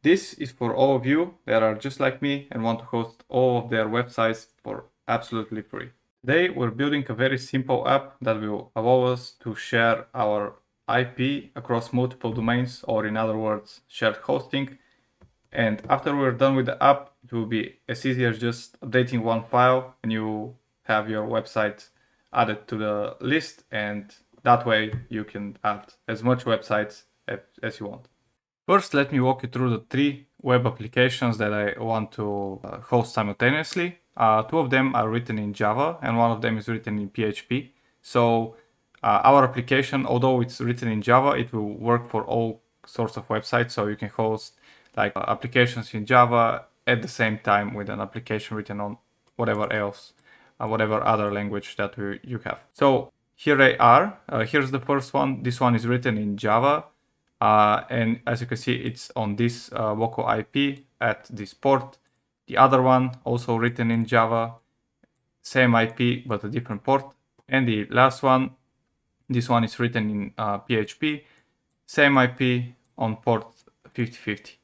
This is for all of you that are just like me and want to host all of their websites for absolutely free. Today we're building a very simple app that will allow us to share our IP across multiple domains, or in other words, shared hosting. And after we're done with the app, it will be as easy as just updating one file and you have your website added to the list, and that way you can add as much websites as you want. First, let me walk you through the 3 web applications that I want to host simultaneously. 2 of them are written in Java and 1 of them is written in PHP. So our application, although it's written in Java, it will work for all sorts of websites. So you can host like applications in Java at the same time with an application written on whatever else, whatever other language that you have. So here they are. Here's the first one. This one is written in Java. And as you can see, it's on this local IP at this port. The other one, also written in Java, same IP but a different port. And the last one, this one is written in PHP, same IP on port 5050.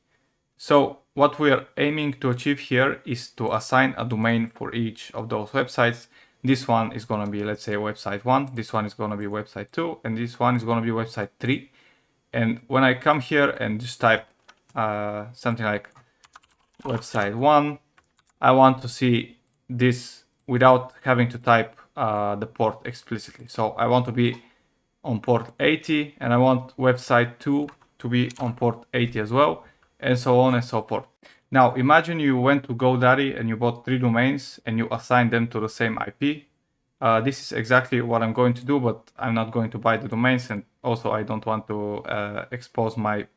So what we are aiming to achieve here is to assign a domain for each of those websites. This one is going to be, let's say, website 1, this one is going to be website 2, and this one is going to be website 3. And when I come here and just type something like website 1, I want to see this without having to type the port explicitly. So I want to be on port 80 and I want website 2 to be on port 80 as well, and so on and so forth. Now imagine you went to GoDaddy and you bought 3 domains and you assigned them to the same IP. This is exactly what I'm going to do, but I'm not going to buy the domains, and also I don't want to expose my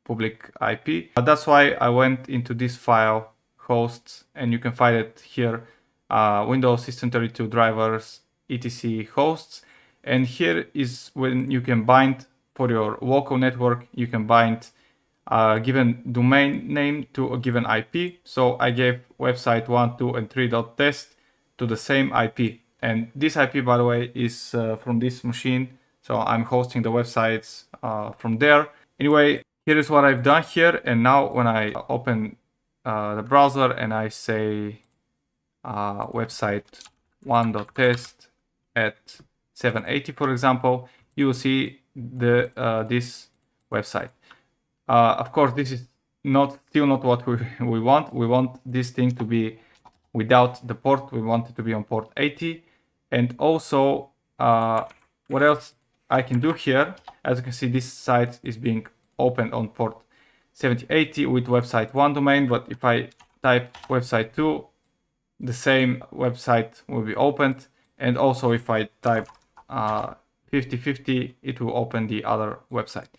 public IP. That's why I went into this file, hosts, and you can find it here, Windows System32 drivers, etc hosts. And here is when you can bind for your local network, you can bind a given domain name to a given IP. So I gave website 1, 2, and 3.test to the same IP. And this IP, by the way, is from this machine. So I'm hosting the websites from there. Anyway, here is what I've done here. And now when I open the browser and I say website 1.test at 780, for example, you will see this website. Of course, this is still not what we want. We want this thing to be without the port. We want it to be on port 80. And also, what else I can do here? As you can see, this site is being opened on port 7080 with website 1 domain. But if I type website 2, the same website will be opened. And also, if I type 5050, it will open the other website.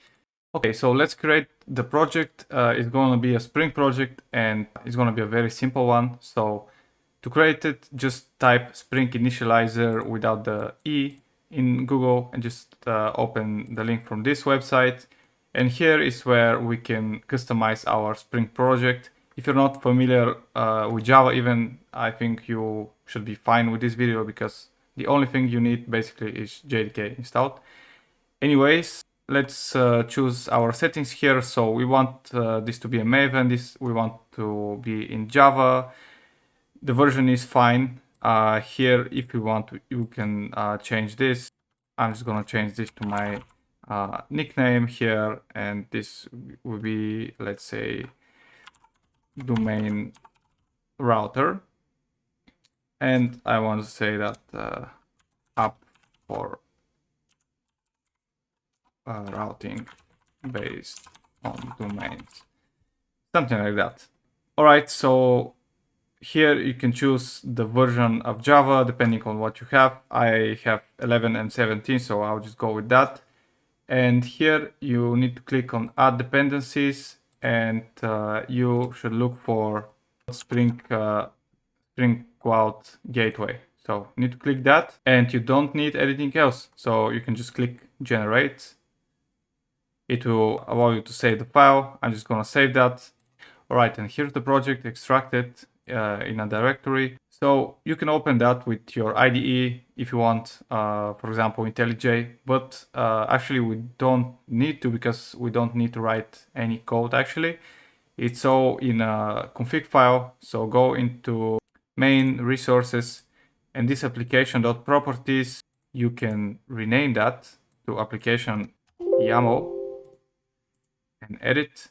Okay, so let's create the project. It's going to be a Spring project and it's going to be a very simple one. So to create it, just type Spring Initializr without the E in Google and just open the link from this website. And here is where we can customize our Spring project. If you're not familiar with Java even, I think you should be fine with this video because the only thing you need basically is JDK installed. Anyways, let's choose our settings here. So we want this to be a Maven, we want to be in Java. The version is fine. Here, if you want to, you can change this. I'm just gonna change this to my nickname here, and this will be, let's say, domain router. And I want to say that app for routing based on domains, something like that. All right, so here you can choose the version of Java depending on what you have. I have 11 and 17, so I'll just go with that. And here you need to click on add dependencies, and you should look for Spring Cloud Gateway. So you need to click that, and you don't need anything else. So you can just click generate. It will allow you to save the file. I'm just gonna save that. All right, and here's the project extracted in a directory. So you can open that with your IDE if you want, for example, IntelliJ, but actually we don't need to, because we don't need to write any code actually. It's all in a config file. So go into main resources, and this application.properties, you can rename that to application YAML and edit.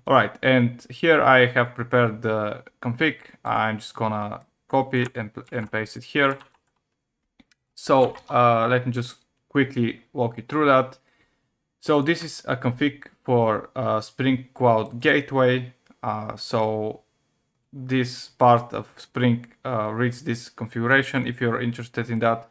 All right, and here I have prepared the config. I'm just gonna copy and paste it here. So let me just quickly walk you through that. So this is a config for Spring Cloud Gateway. So this part of Spring reads this configuration if you're interested in that.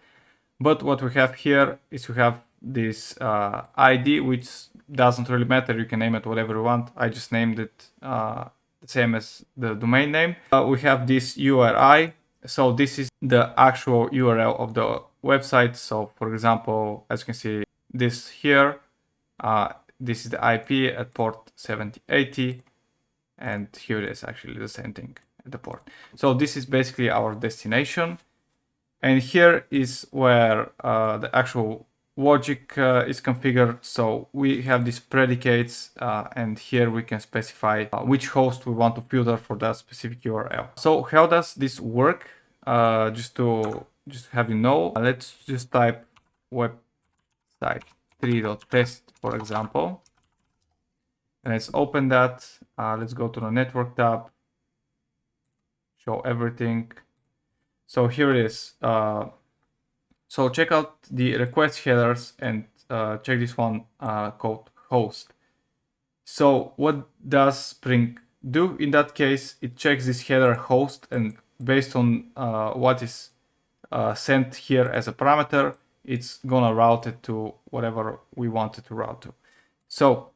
But what we have here is we have this ID, which doesn't really matter. You can name it whatever you want. I just named it the same as the domain name. We have this URI. So this is the actual URL of the website. So for example, as you can see, this here, this is the IP at port 7080. And here it is actually the same thing at the port. So this is basically our destination. And here is where the actual logic is configured. So we have these predicates, and here we can specify which host we want to filter for that specific URL. So how does this work? Just have you know, let's just type website 3.test, for example. And let's open that. Let's go to the network tab, show everything. So here it is. So check out the request headers and check this one called host. So what does Spring do in that case? It checks this header host, and based on what is sent here as a parameter, it's gonna route it to whatever we want it to route to. So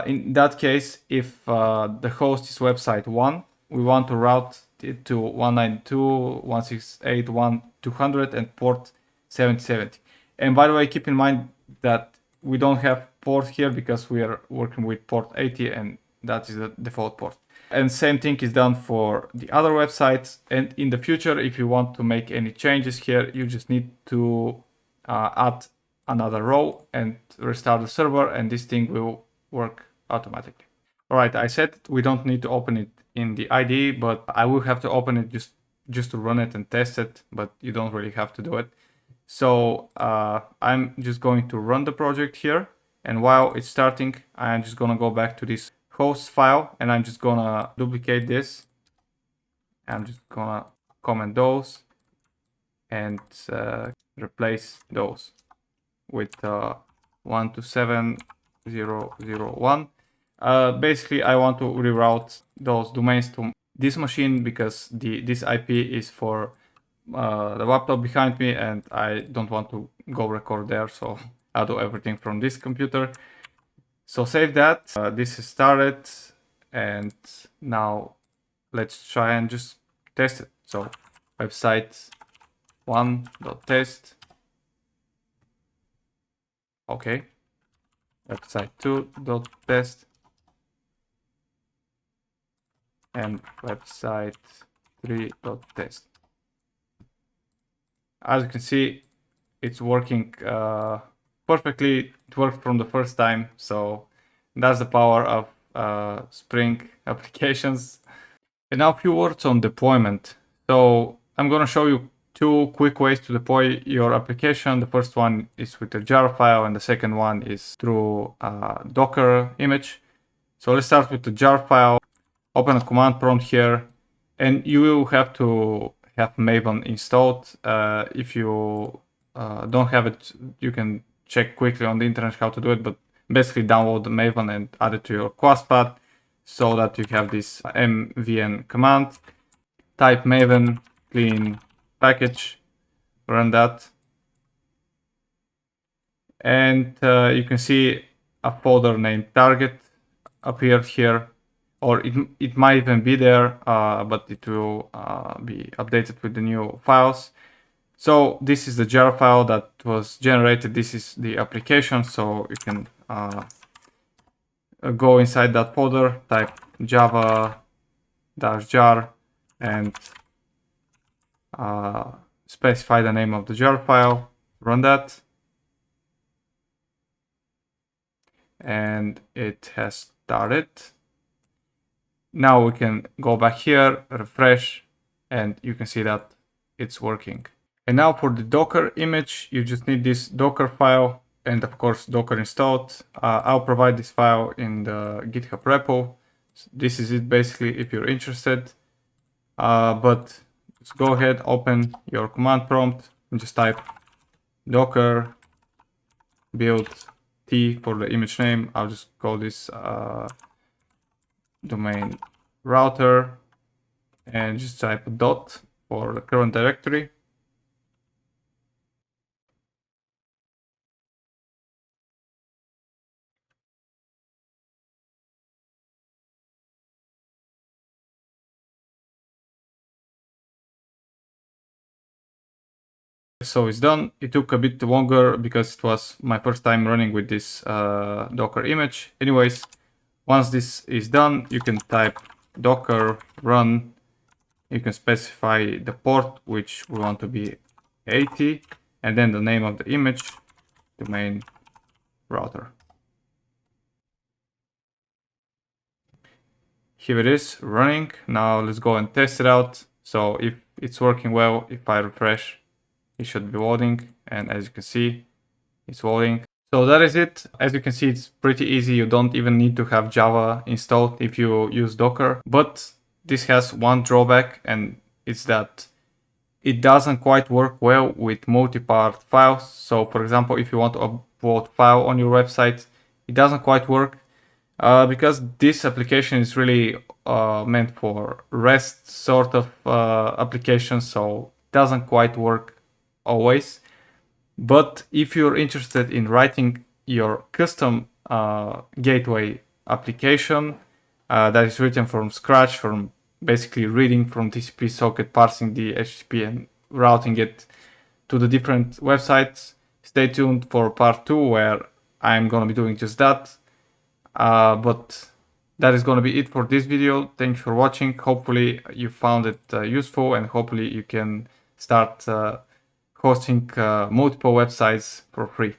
in that case, if the host is website 1, we want to route it to 192.168.1.200 and port 7070. And by the way, keep in mind that we don't have port here because we are working with port 80, and that is the default port. And same thing is done for the other websites. And in the future, if you want to make any changes here, you just need to add another row and restart the server, and this thing will work automatically. All right, I said we don't need to open it in the IDE, but I will have to open it just to run it and test it, but you don't really have to do it. So I'm just going to run the project here, and while it's starting, I'm just gonna go back to this host file, and I'm just gonna duplicate this. I'm just gonna comment those and replace those with 127.0.0.1. Basically, I want to reroute those domains to this machine because this IP is for the laptop behind me, and I don't want to go record there, so I'll do everything from this computer. So save that. This is started, and now let's try and just test it. So website 1.test. Okay. Website 2.test. And website 3.test. As you can see, it's working perfectly. It worked from the first time. So that's the power of Spring applications. And now a few words on deployment. So I'm going to show you two quick ways to deploy your application. The first one is with a jar file, and the second one is through a Docker image. So let's start with the jar file. Open a command prompt here, and you will have to have Maven installed. If you don't have it, you can check quickly on the internet how to do it, but basically download the Maven and add it to your class path so that you have this mvn command. Type Maven clean package, run that, and you can see a folder named target appeared here, or it might even be there, but it will be updated with the new files. So this is the jar file that was generated. This is the application, so you can go inside that folder, type java-jar, and specify the name of the jar file, run that, and it has started. Now we can go back here, refresh, and you can see that it's working. And now for the Docker image, you just need this Docker file and of course Docker installed. I'll provide this file in the GitHub repo. So this is it basically if you're interested. But just go ahead, open your command prompt and just type docker build t for the image name. I'll just call this domain router and just type a dot for the current directory. So it's done. It took a bit longer because it was my first time running with this Docker image. Anyways, once this is done, you can type docker run. You can specify the port, which we want to be 80, and then the name of the image, domain router. Here it is running. Now let's go and test it out. So if it's working well, if I refresh, it should be loading, and as you can see, it's loading. So that is it. As you can see, it's pretty easy. You don't even need to have Java installed if you use Docker. But this has one drawback, and it's that it doesn't quite work well with multipart files. So for example, if you want to upload file on your website, it doesn't quite work because this application is really meant for REST sort of application. So it doesn't quite work always. But if you're interested in writing your custom gateway application that is written from scratch, from basically reading from TCP socket, parsing the HTTP and routing it to the different websites, stay tuned for part 2 where I'm going to be doing just that. But that is going to be it for this video. Thanks for watching. Hopefully you found it useful, and hopefully you can start hosting multiple websites for free.